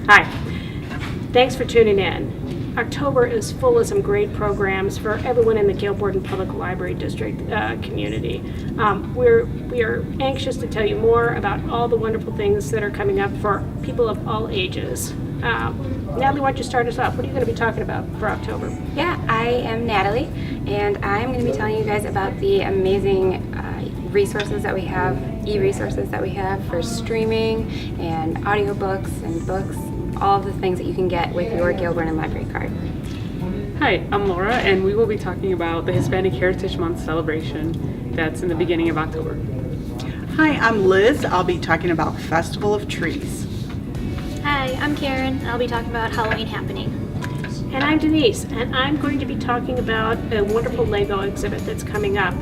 Hi. Thanks for tuning in. October is full of some great programs for everyone in the Gale Borden Public Library District community. We are anxious to tell you more about all the wonderful things that are coming up for people of all ages. Natalie, why don't you start us off? What are you going to be talking about for October? Yeah, I am Natalie, and I'm going to be telling you guys about the amazing resources that we have, e-resources that we have for streaming and audiobooks and books, all of the things that you can get with your Gale Borden Library card. Hi, I'm Laura, and we will be talking about the Hispanic Heritage Month celebration that's in the beginning of October. Hi, I'm Liz. I'll be talking about Festival of Trees. Hi, I'm Karen, and I'll be talking about Halloween Happening. And I'm Denise, and I'm going to be talking about a wonderful Lego exhibit that's coming up.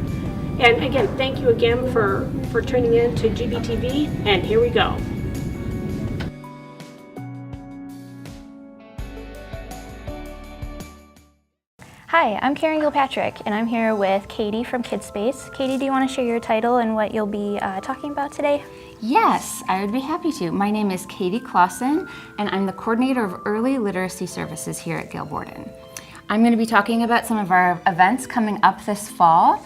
And again, thank you again for tuning in to GBTV, and here we go. Hi, I'm Karen Gilpatrick, and I'm here with Katie from KidSpace. Katie, do you want to share your title and what you'll be talking about today? Yes, I would be happy to. My name is Katie Clausen, and I'm the coordinator of early literacy services here at Gale Borden. I'm going to be talking about some of our events coming up this fall.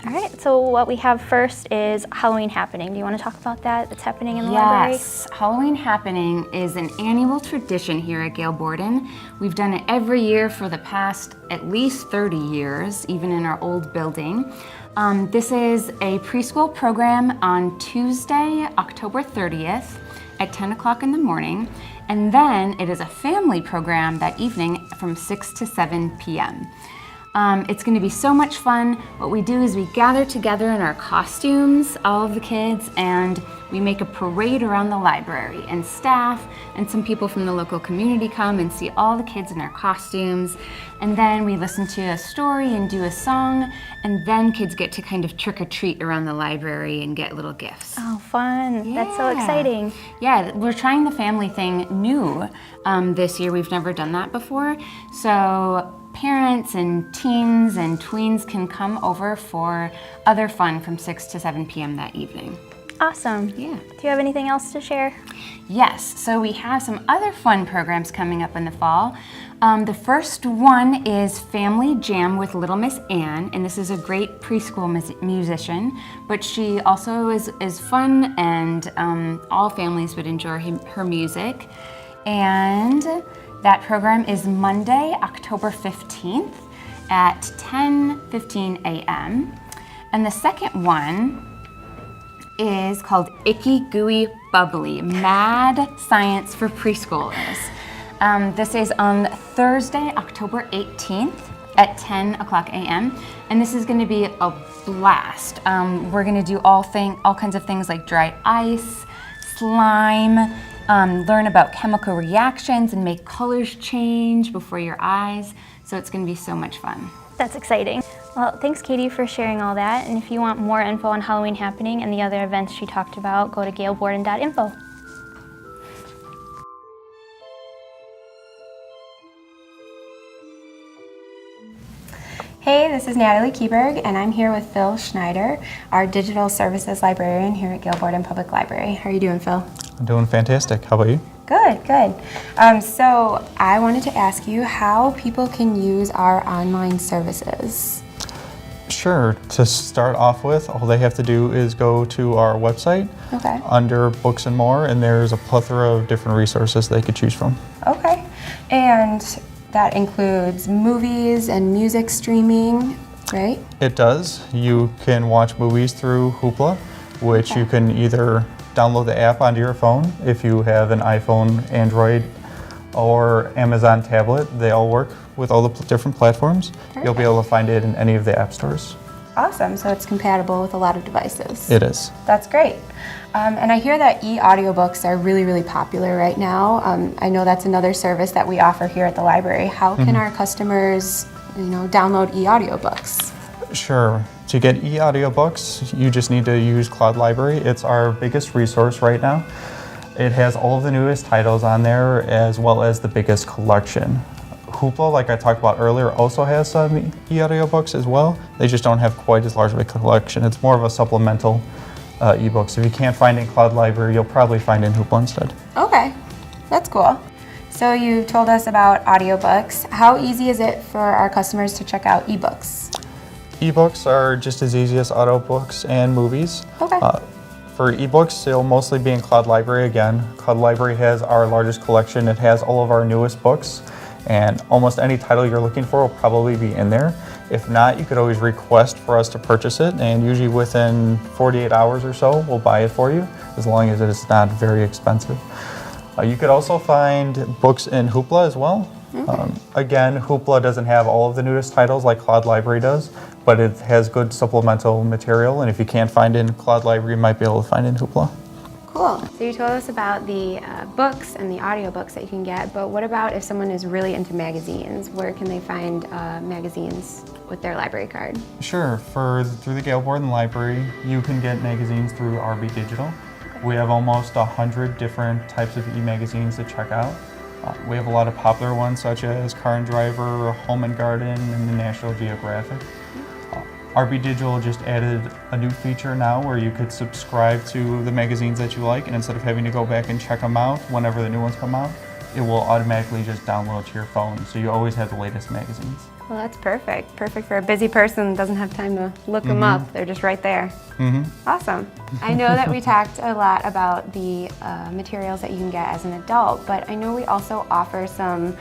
All right, so what we have first is Halloween Happening. Do you want to talk about that? That's happening in the library? Yes, Halloween Happening is an annual tradition here at Gale Borden. We've done it every year for the past at least 30 years, even in our old building. This is a preschool program on Tuesday, October 30th at 10 o'clock in the morning. And then it is a family program that evening from 6 to 7 p.m. It's going to be so much fun. What we do is we gather together in our costumes, all of the kids, and we make a parade around the library, and staff and some people from the local community come and see all the kids in their costumes. And then we listen to a story and do a song, and then kids get to kind of trick or treat around the library and get little gifts. Oh, fun. Yeah. That's so exciting. Yeah, we're trying the family thing new this year. We've never done that before. So parents and teens and tweens can come over for other fun from 6 to 7 p.m. that evening. Awesome. Yeah. Do you have anything else to share? Yes, so we have some other fun programs coming up in the fall. The first one is Family Jam with Little Miss Ann, and this is a great preschool musician, but she also is fun, and all families would enjoy her music. And that program is Monday, October 15th at 10:15 a.m. And the second one is called Icky Gooey Bubbly, Mad Science for Preschoolers. This is on Thursday, October 18th at 10 o'clock a.m. And this is going to be a blast. We're going to do all kinds of things like dry ice, slime, learn about chemical reactions and make colors change before your eyes. So it's going to be so much fun. That's exciting. Well, thanks, Katie, for sharing all that. And if you want more info on Halloween Happening and the other events she talked about, go to galeborden.info. Hey, this is Natalie Kieberg, and I'm here with Phil Schneider, our Digital Services Librarian here at Gale Borden Public Library. How are you doing, Phil? I'm doing fantastic. How about you? Good, good. So I wanted to ask you how people can use our online services. Sure. To start off with, all they have to do is go to our website under Books and More, and there's a plethora of different resources they could choose from. Okay. And that includes movies and music streaming, right? It does. You can watch movies through Hoopla, which you can either download the app onto your phone if you have an iPhone, Android, or Amazon tablet. They all work with all the different platforms. Perfect. You'll be able to find it in any of the app stores. Awesome, so it's compatible with a lot of devices. It is. That's great. And I hear that e-audiobooks are really, really popular right now. I know that's another service that we offer here at the library. How can our customers, download e-audiobooks? Sure. To get e-audiobooks, you just need to use Cloud Library. It's our biggest resource right now. It has all of the newest titles on there, as well as the biggest collection. Hoopla, like I talked about earlier, also has some e-audiobooks as well. They just don't have quite as large of a collection. It's more of a supplemental ebooks. If you can't find it in Cloud Library, you'll probably find it in Hoopla instead. Okay, that's cool. So you told us about audiobooks. How easy is it for our customers to check out ebooks? Ebooks are just as easy as audiobooks and movies. Okay. For ebooks, they'll mostly be in Cloud Library again. Cloud Library has our largest collection. It has all of our newest books, and almost any title you're looking for will probably be in there. If not, you could always request for us to purchase it, and usually within 48 hours or so, we'll buy it for you, as long as it's not very expensive. You could also find books in Hoopla as well. Again, Hoopla doesn't have all of the newest titles like Cloud Library does, but it has good supplemental material, and if you can't find it in Cloud Library, you might be able to find it in Hoopla. Cool. So you told us about the books and the audiobooks that you can get, but what about if someone is really into magazines? Where can they find magazines with their library card? Sure, through the Gale Borden Library, you can get magazines through RB Digital. We have almost 100 different types of e-magazines to check out. We have a lot of popular ones such as Car and Driver, Home and Garden, and the National Geographic. RB Digital just added a new feature now where you could subscribe to the magazines that you like, and instead of having to go back and check them out whenever the new ones come out, it will automatically just download to your phone, so you always have the latest magazines. Well, that's perfect. Perfect for a busy person who doesn't have time to look them up. They're just right there. Awesome. I know that we talked a lot about the materials that you can get as an adult, but I know we also offer some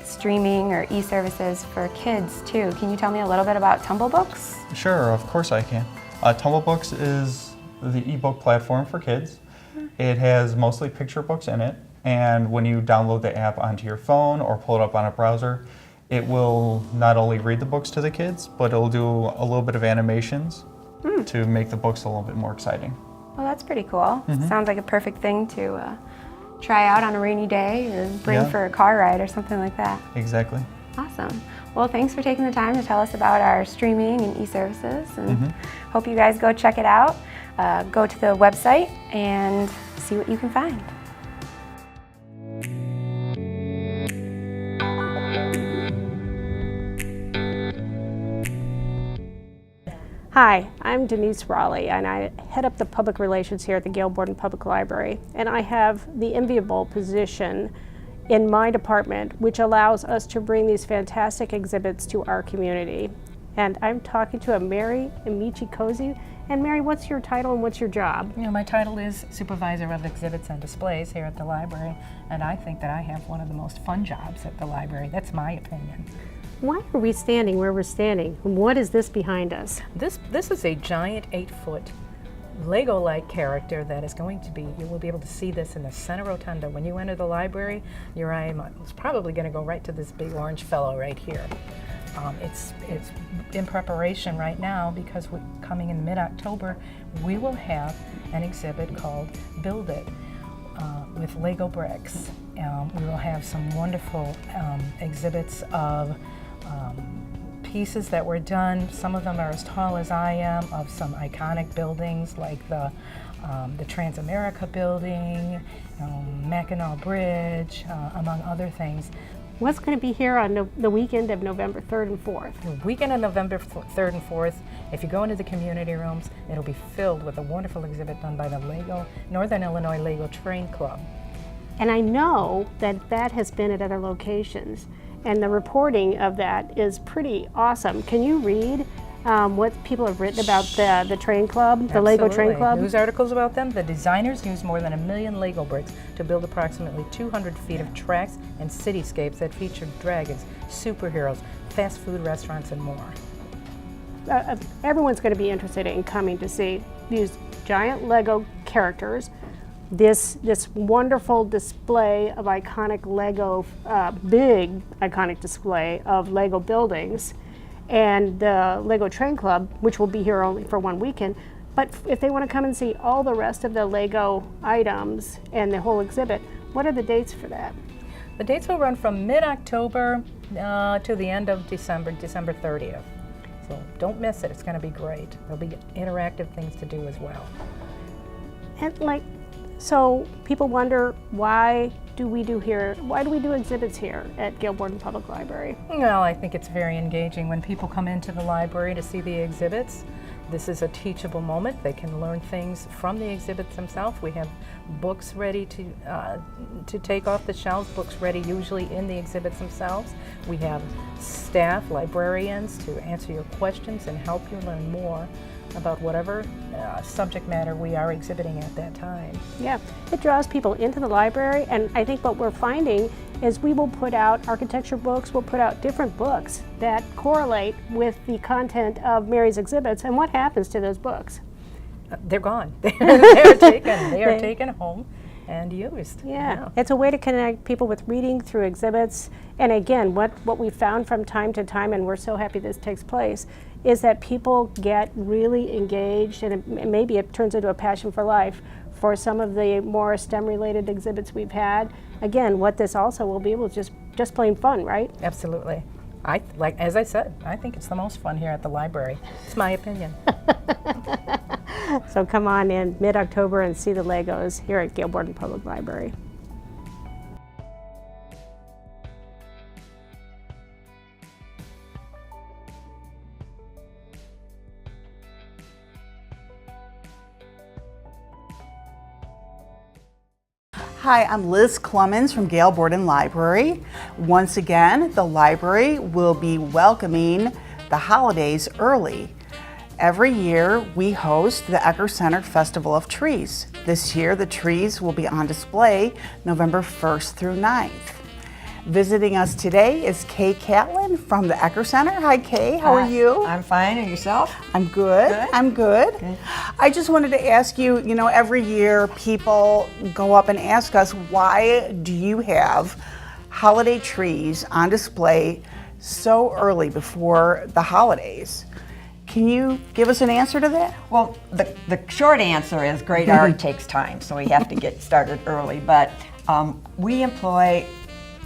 streaming or e-services for kids too. Can you tell me a little bit about Tumblebooks? Sure, of course I can. Tumblebooks is the ebook platform for kids. It has mostly picture books in it, and when you download the app onto your phone or pull it up on a browser, it will not only read the books to the kids, but it'll do a little bit of animations to make the books a little bit more exciting. Well, that's pretty cool. Sounds like a perfect thing to try out on a rainy day or bring for a car ride or something like that. Exactly. Awesome. Well, thanks for taking the time to tell us about our streaming and e-services, and hope you guys go check it out. Go to the website and see what you can find. Hi, I'm Denise Raleigh, and I head up the public relations here at the Gale Borden Public Library. And I have the enviable position in my department, which allows us to bring these fantastic exhibits to our community. And I'm talking to Mary Amici Cozy. And Mary, what's your title and what's your job? You know, my title is Supervisor of Exhibits and Displays here at the library, and I think that I have one of the most fun jobs at the library. That's my opinion. Why are we standing where we're standing? What is this behind us? This is a giant 8-foot Lego-like character that is going to be, you will be able to see this in the center rotunda. When you enter the library, your eye is probably going to go right to this big orange fellow right here. It's in preparation right now because coming in mid-October, we will have an exhibit called Build It with Lego bricks. We will have some wonderful exhibits of pieces that were done. Some of them are as tall as I am, of some iconic buildings like the Transamerica building, Mackinac Bridge, among other things. What's going to be here on the weekend of November 3rd and 4th? The weekend of November 3rd and 4th, if you go into the community rooms, it'll be filled with a wonderful exhibit done by the Northern Illinois Lego Train Club. And I know that that has been at other locations, and the reporting of that is pretty awesome. Can you read what people have written about the train club, the Lego Train Club? News articles about them. The designers used more than 1 million Lego bricks to build approximately 200 feet of tracks and cityscapes that featured dragons, superheroes, fast food restaurants, and more. Everyone's going to be interested in coming to see these giant Lego characters, this wonderful display of iconic Lego, big iconic display of Lego buildings, and the Lego Train Club, which will be here only for one weekend. But if they want to come and see all the rest of the Lego items and the whole exhibit, what are the dates for that? The dates will run from mid-October to the end of December 30th. So don't miss it. It's going to be great. There'll be interactive things to do as well. And so people wonder, why do we do exhibits here at Gale Borden Public Library? Well, I think it's very engaging when people come into the library to see the exhibits. This is a teachable moment. They can learn things from the exhibits themselves. We have books ready to take off the shelves, books ready usually in the exhibits themselves. We have staff, librarians to answer your questions and help you learn more about whatever subject matter we are exhibiting at that time. Yeah, it draws people into the library, and I think what we're finding is we will put out architecture books, we'll put out different books that correlate with the content of Mary's exhibits, and what happens to those books? They're gone. They are taken home and used. Yeah, it's a way to connect people with reading through exhibits, and again, what we found from time to time, and we're so happy this takes place, is that people get really engaged, and maybe it turns into a passion for life for some of the more STEM-related exhibits we've had. Again, what this also will be able to just plain fun, right? Absolutely. As I said, I think it's the most fun here at the library. It's my opinion. So come on in mid-October and see the Legos here at Gail Borden Public Library. Hi, I'm Liz Clemens from Gail Borden Library. Once again, the library will be welcoming the holidays early. Every year, we host the Ecker Center Festival of Trees. This year, the trees will be on display November 1st through 9th. Visiting us today is Kay Catlin from the Ecker Center. Hi, Kay. How are you? I'm fine. And yourself? I'm good. I'm good. I just wanted to ask you, every year people go up and ask us, why do you have holiday trees on display so early before the holidays? Can you give us an answer to that? Well, the short answer is great art takes time, so we have to get started early. But we employ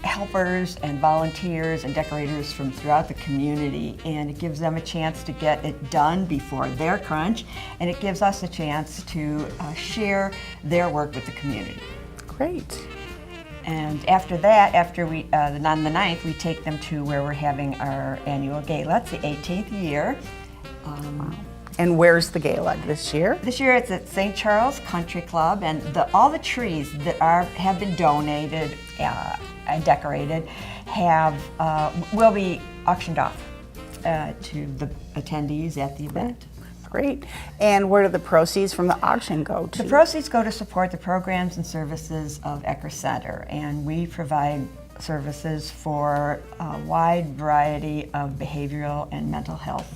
helpers and volunteers and decorators from throughout the community, and it gives them a chance to get it done before their crunch, and it gives us a chance to share their work with the community. Great. And after that, on the 9th, we take them to where we're having our annual gala. It's the 18th year. And where's the gala this year? This year it's at St. Charles Country Club, and all the trees that have been donated and decorated will be auctioned off to the attendees at the event. Great. And where do the proceeds from the auction go to? The proceeds go to support the programs and services of Ecker Center, and we provide services for a wide variety of behavioral and mental health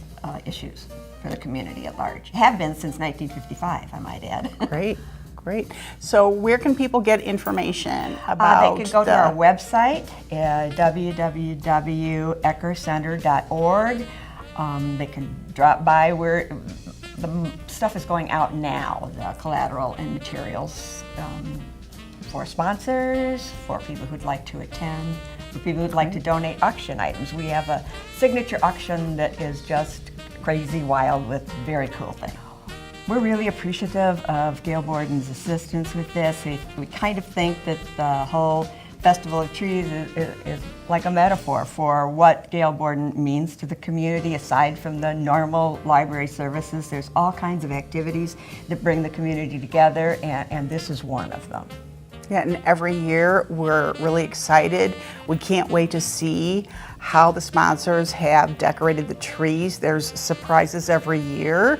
issues for the community at large. Have been since 1955, I might add. Great. Great. So where can people get information about they can go to our website, www.eckercenter.org. They can drop by where the stuff is going out now, the collateral and materials for sponsors, for people who'd like to attend, for people who'd like to donate auction items. We have a signature auction that is just crazy wild with very cool things. We're really appreciative of Gail Borden's assistance with this. We kind of think that the whole Festival of Trees is like a metaphor for what Gail Borden means to the community. Aside from the normal library services, there's all kinds of activities that bring the community together, and this is one of them. Yeah, and every year we're really excited. We can't wait to see how the sponsors have decorated the trees. There's surprises every year.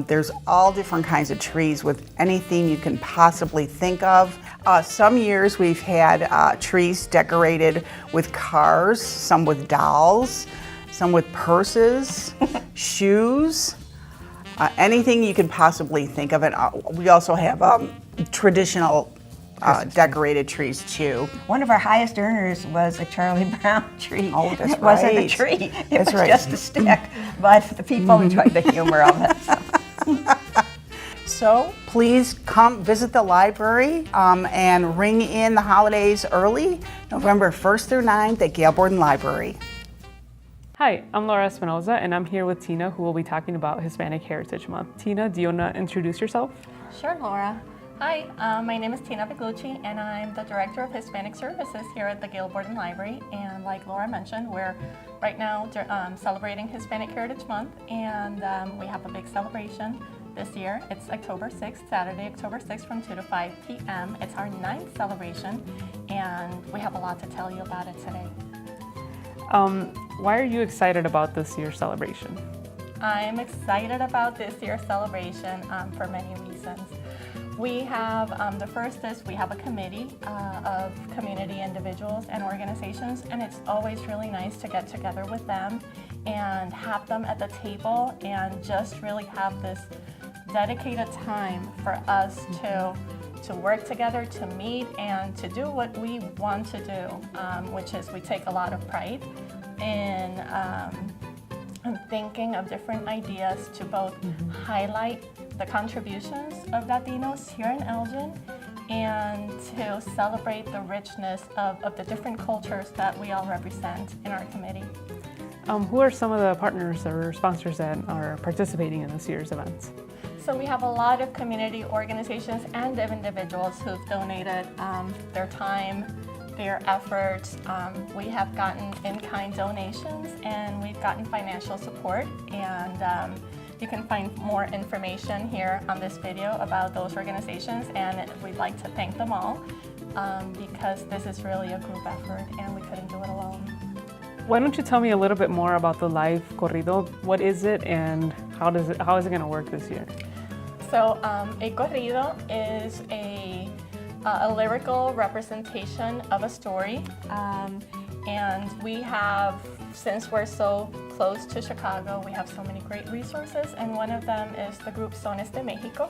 There's all different kinds of trees with anything you can possibly think of. Some years we've had trees decorated with cars, some with dolls, some with purses, shoes, anything you can possibly think of. And we also have traditional decorated trees too. One of our highest earners was a Charlie Brown tree. Oh, that's It wasn't a tree, it was just a stick, but the people enjoyed the humor of it. So please come visit the library and ring in the holidays early, November 1st through 9th at Gail Borden Library. Hi, I'm Laura Espinoza, and I'm here with Tina, who will be talking about Hispanic Heritage Month. Tina, do you want to introduce yourself? Sure, Laura. Hi, my name is Tina Viglucci, and I'm the Director of Hispanic Services here at the Gail Borden Library. And like Laura mentioned, we're right now celebrating Hispanic Heritage Month, and we have a big celebration this year. It's October 6th, Saturday, October 6th from 2 to 5 p.m. It's our 9th celebration, and we have a lot to tell you about it today. Why are you excited about this year's celebration? I'm excited about this year's celebration for many reasons. We have, the first is we have a committee of community individuals and organizations, and it's always really nice to get together with them and have them at the table and just really have this dedicated time for us to work together, to meet, and to do what we want to do, which is we take a lot of pride in thinking of different ideas to both highlight the contributions of Latinos here in Elgin and to celebrate the richness of the different cultures that we all represent in our committee. Who are some of the partners or sponsors that are participating in this year's events? So we have a lot of community organizations and individuals who've donated their time, their efforts. We have gotten in-kind donations and we've gotten financial support, and you can find more information here on this video about those organizations, and we'd like to thank them all because this is really a group effort and we couldn't do it alone. Why don't you tell me a little bit more about the live corrido? What is it and how is it going to work this year? So a corrido is a lyrical representation of a story, and we have, since we're so close to Chicago, we have so many great resources, and one of them is the group Sones de Mexico,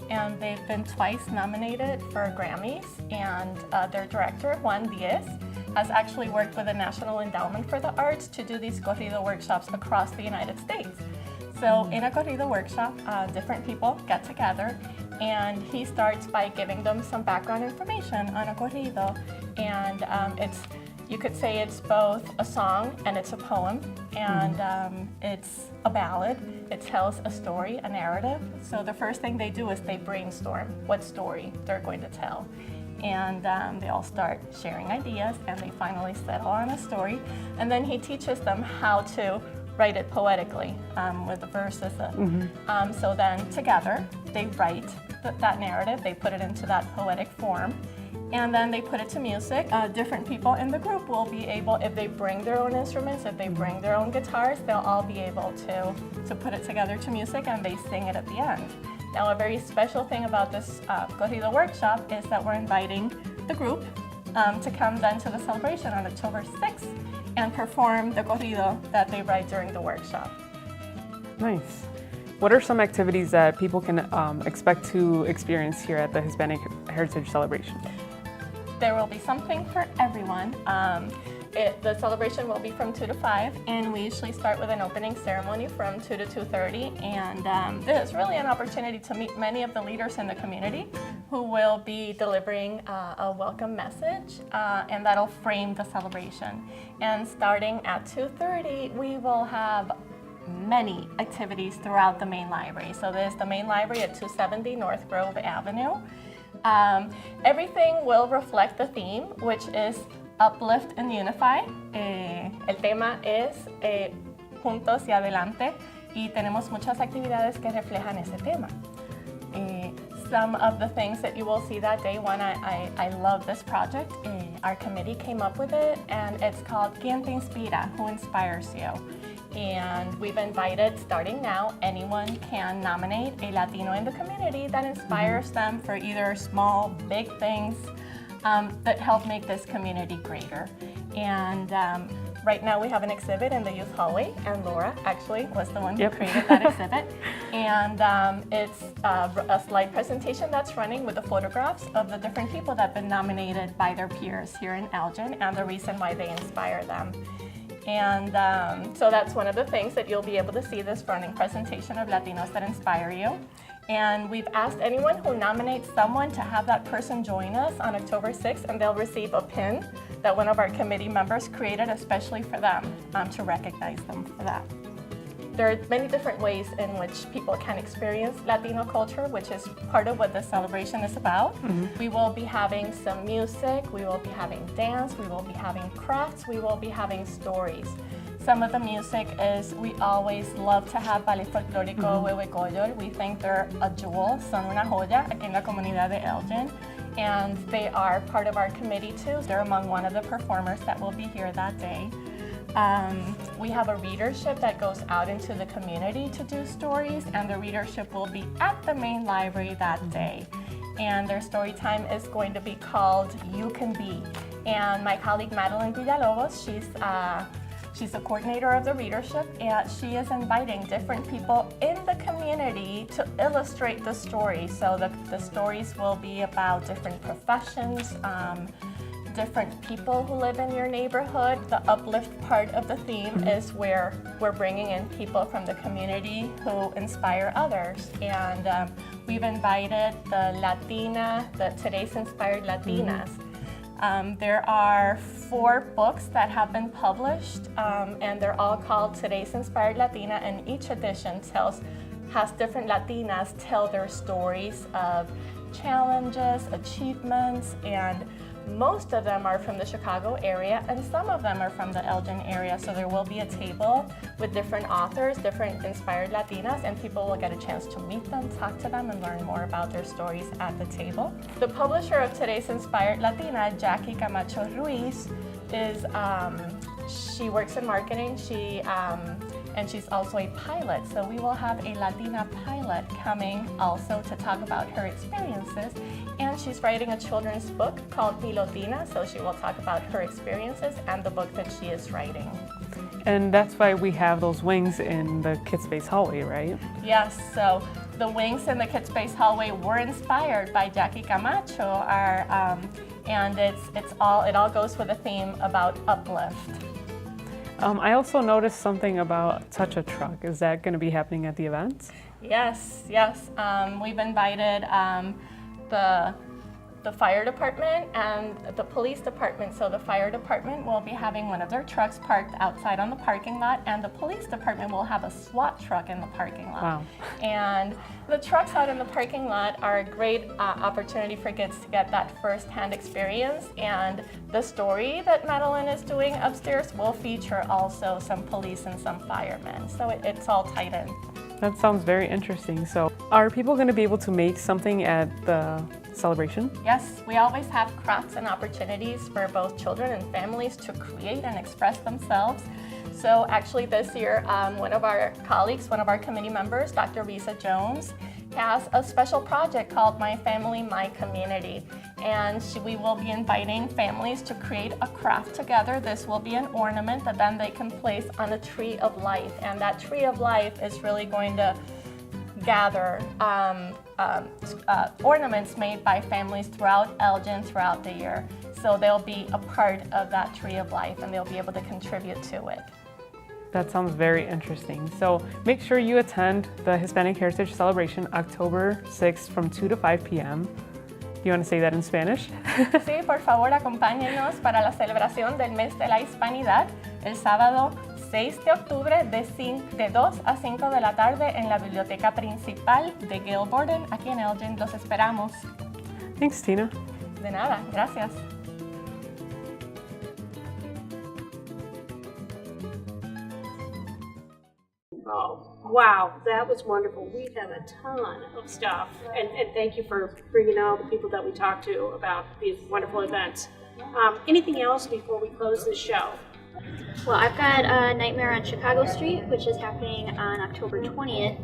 and they've been twice nominated for Grammys, and their director, Juan Diaz, has actually worked with the National Endowment for the Arts to do these corrido workshops across the United States. So in a corrido workshop, different people get together, and he starts by giving them some background information on a corrido, and you could say it's both a song and it's a poem, and it's a ballad. It tells a story, a narrative. So the first thing they do is they brainstorm what story they're going to tell. And they all start sharing ideas, and they finally settle on a story. And then he teaches them how to write it poetically with the verses. So then together they write that narrative, they put it into that poetic form, and then they put it to music. Different people in the group will be able, if they bring their own instruments, if they bring their own guitars, they'll all be able to put it together to music, and they sing it at the end. Now, a very special thing about this corrido workshop is that we're inviting the group to come then to the celebration on October 6th and perform the corrido that they write during the workshop. Nice. What are some activities that people can expect to experience here at the Hispanic Heritage Celebration? There will be something for everyone. The celebration will be from 2 to 5, and we usually start with an opening ceremony from 2 to 2:30, and this is really an opportunity to meet many of the leaders in the community who will be delivering a welcome message, and that'll frame the celebration. And starting at 2:30, we will have many activities throughout the main library. So there's the main library at 270 North Grove Avenue. Everything will reflect the theme, which is Uplift and Unify. El tema es Juntos y Adelante, y tenemos muchas actividades que reflejan ese tema. Some of the things that you will see that day, one, I love this project. Our committee came up with it, and it's called ¿Quién te inspira? Who inspires you? And we've invited, starting now, anyone can nominate a Latino in the community that inspires them for either small, big things that help make this community greater. And right now we have an exhibit in the youth hallway, and Laura actually was the one who created that exhibit. And it's a slide presentation that's running with the photographs of the different people that have been nominated by their peers here in Elgin and the reason why they inspire them. And so that's one of the things that you'll be able to see, this running presentation of Latinos that inspire you. And we've asked anyone who nominates someone to have that person join us on October 6th, and they'll receive a pin that one of our committee members created especially for them to recognize them for that. there are many different ways in which people can experience Latino culture, which is part of what the celebration is about. We will be having some music, we will be having dance, we will be having crafts, we will be having stories. Some of the music is, we always love to have Ballet Folclórico Huehuecoyol. We think they're a jewel, son una joya aquí en la comunidad de Elgin. And they are part of our committee too. They're among one of the performers that will be here that day. We have a readership that goes out into the community to do stories, and the readership will be at the main library that day. And their story time is going to be called You Can Be. And my colleague Madeline Villalobos, she's the coordinator of the readership, and she is inviting different people in the community to illustrate the story. So the stories will be about different professions, different people who live in your neighborhood. The uplift part of the theme is where we're bringing in people from the community who inspire others. And we've invited the Today's Inspired Latinas. There are 4 books that have been published, and they're all called Today's Inspired Latina, and each edition has different Latinas tell their stories of challenges, achievements, and most of them are from the Chicago area, and some of them are from the Elgin area. So there will be a table with different authors, different inspired Latinas, and people will get a chance to meet them, talk to them, and learn more about their stories at the table. The publisher of Today's Inspired Latina, Jackie Camacho Ruiz, she works in marketing. And she's also a pilot. So we will have a Latina pilot coming also to talk about her experiences. And she's writing a children's book called Pilotina, so she will talk about her experiences and the book that she is writing. And that's why we have those wings in the Kids Space hallway, right? Yes, so the wings in the Kids Space hallway were inspired by Jackie Camacho, and it all goes with a theme about uplift. I also noticed something about Touch a Truck. Is that going to be happening at the event? Yes. We've invited the fire department and the police department. So the fire department will be having one of their trucks parked outside on the parking lot, and the police department will have a SWAT truck in the parking lot. Wow. And the trucks out in the parking lot are a great opportunity for kids to get that first-hand experience. And the story that Madeline is doing upstairs will feature also some police and some firemen. So it's all tied in. That sounds very interesting. So are people going to be able to make something at the celebration? Yes, we always have crafts and opportunities for both children and families to create and express themselves. So actually this year, one of our colleagues, one of our committee members, Dr. Risa Jones, has a special project called My Family, My Community. And we will be inviting families to create a craft together. This will be an ornament that then they can place on a tree of life. And that tree of life is really going to gather ornaments made by families throughout Elgin throughout the year. So they'll be a part of that tree of life and they'll be able to contribute to it. That sounds very interesting. So make sure you attend the Hispanic Heritage Celebration October 6th from 2 to 5 p.m. Do you want to say that in Spanish? Sí, por favor, acompáñenos para la celebración del mes de la Hispanidad el sábado 6 de octubre de 2 a 5 de la tarde en la biblioteca principal de Gail Borden, aquí en Elgin. Los esperamos. Thanks, Tina. De nada, gracias. Oh, wow, that was wonderful. We have a ton of stuff, and thank you for bringing all the people that we talked to about these wonderful events. Anything else before we close the show? Well, I've got Nightmare on Chicago Street, which is happening on October 20th.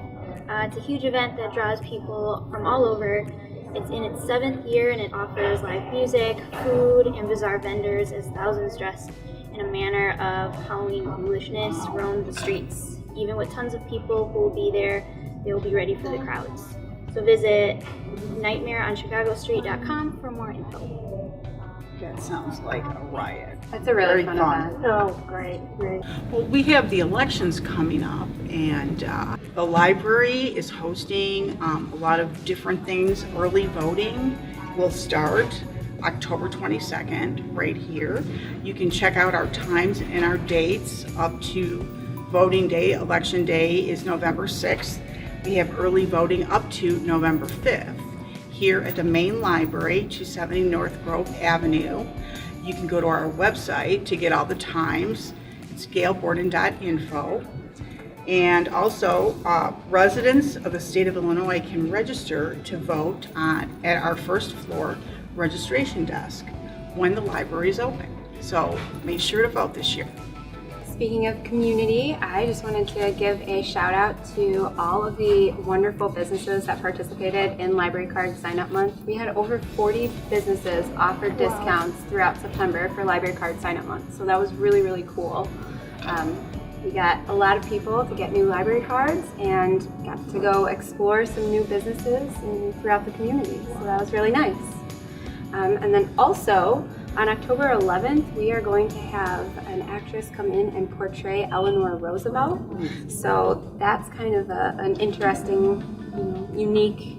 It's a huge event that draws people from all over. It's in its 7th year, and it offers live music, food, and bizarre vendors as thousands dressed in a manner of Halloween foolishness roam the streets. Even with tons of people who will be there, they will be ready for the crowds. So visit nightmareonchicagostreet.com for more info. That sounds like a riot. It's a really Very fun event. Oh, great. Well, we have the elections coming up, and the library is hosting a lot of different things. Early voting will start October 22nd right here. You can check out our times and our dates up to Voting day, election day is November 6th. We have early voting up to November 5th here at the main library, 270 North Grove Avenue. You can go to our website to get all the times. It's gailborden.info. And also, residents of the state of Illinois can register to vote at our first floor registration desk when the library is open. So make sure to vote this year. Speaking of community, I just wanted to give a shout out to all of the wonderful businesses that participated in Library Card Sign Up Month. We had over 40 businesses offer discounts throughout September for Library Card Sign Up Month, so that was really, really cool. We got a lot of people to get new library cards and got to go explore some new businesses throughout the community, so that was really nice. And then also, on October 11th, we are going to have an actress come in and portray Eleanor Roosevelt. So that's kind of an interesting, unique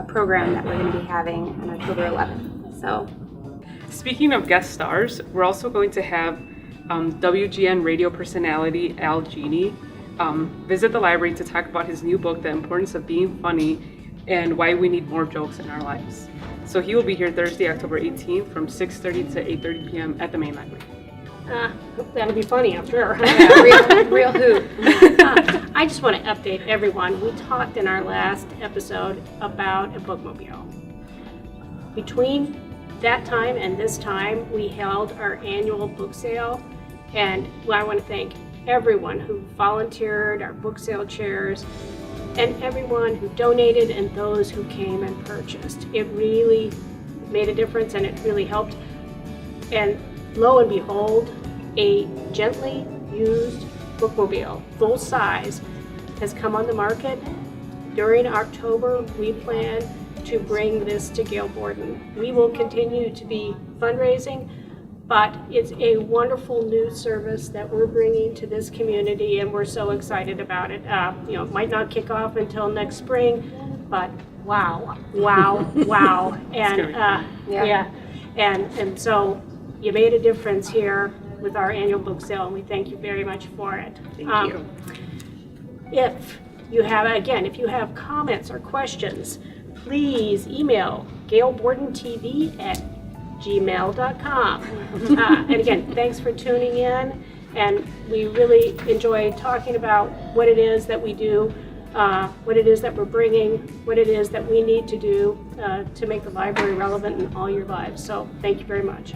program that we're going to be having on October 11th. So, Speaking of guest stars, we're also going to have WGN radio personality Al Genie visit the library to talk about his new book, The Importance of Being Funny and Why We Need More Jokes in Our Lives. So he will be here Thursday, October 18th from 6:30 to 8:30 p.m. at the main library. That'll be funny, I'm sure. real hoot. I just want to update everyone. We talked in our last episode about a bookmobile. Between that time and this time, we held our annual book sale, and I want to thank everyone who volunteered, our book sale chairs, and everyone who donated and those who came and purchased. It really made a difference and it really helped. And lo and behold, a gently used bookmobile, full size, has come on the market. During October, we plan to bring this to Gail Borden. We will continue to be fundraising, but it's a wonderful new service that we're bringing to this community, and we're so excited about it. It might not kick off until next spring, but wow. And so you made a difference here with our annual book sale, and we thank you very much for it. Thank you. If you have comments or questions, please email gailbordentv@gmail.com. And again, thanks for tuning in, and we really enjoy talking about what it is that we do, what it is that we're bringing, what it is that we need to do to make the library relevant in all your lives. So thank you very much.